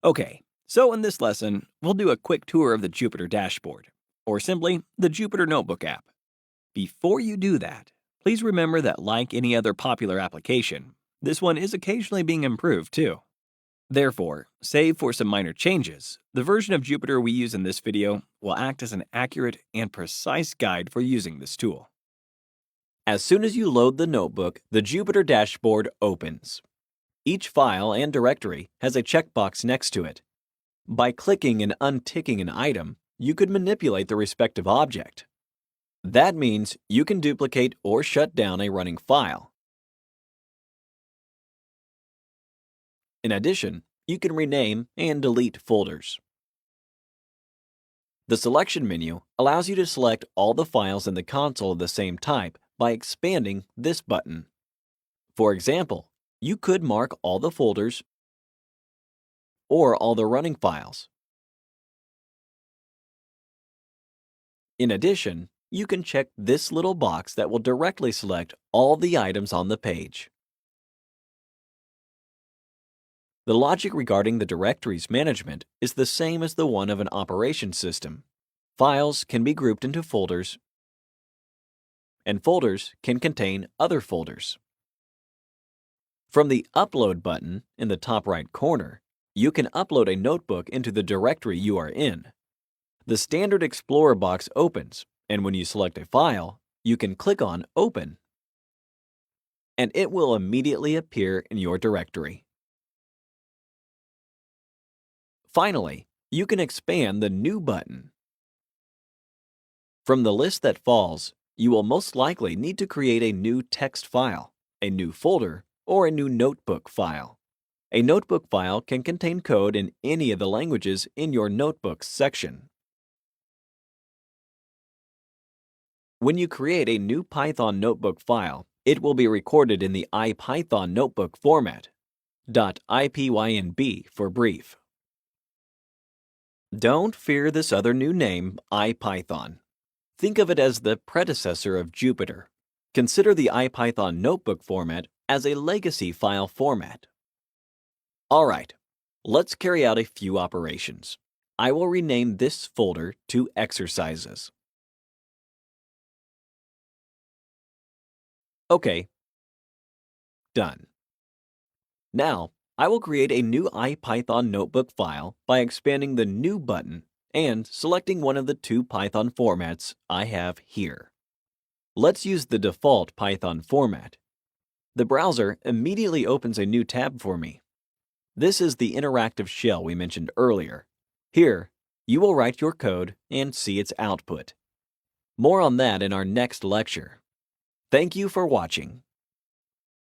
Okay, so in this lesson, we'll do a quick tour of the Jupyter dashboard, or simply the Jupyter Notebook app. Before you do that, please remember that like any other popular application, this one is occasionally being improved too. Therefore, save for some minor changes, the version of Jupyter we use in this video will act as an accurate and precise guide for using this tool. As soon as you load the notebook, the Jupyter dashboard opens. Each file and directory has a checkbox next to it. By clicking and unticking an item, you could manipulate the respective object. That means you can duplicate or shut down a running file. In addition, you can rename and delete folders. The selection menu allows you to select all the files in the console of the same type by expanding this button. For example, you could mark all the folders or all the running files. In addition, you can check this little box that will directly select all the items on the page. The logic regarding the directories management is the same as the one of an operating system. Files can be grouped into folders, and folders can contain other folders. From the Upload button in the top right corner, you can upload a notebook into the directory you are in. The standard Explorer box opens, and when you select a file, you can click on Open, and it will immediately appear in your directory. Finally, you can expand the New button. From the list that falls, you will most likely need to create a new text file, a new folder, or a new notebook file. A notebook file can contain code in any of the languages in your Notebooks section. When you create a new Python notebook file, it will be recorded in the IPython notebook format, .ipynb for brief. Don't fear this other new name, IPython. Think of it as the predecessor of Jupyter. Consider the IPython notebook format as a legacy file format. Alright, let's carry out a few operations. I will rename this folder to Exercises. Okay, done. Now, I will create a new IPython notebook file by expanding the New button and selecting one of the two Python formats I have here. Let's use the default Python format. The browser immediately opens a new tab for me. This is the interactive shell we mentioned earlier. Here, you will write your code and see its output. More on that in our next lecture. Thank you for watching.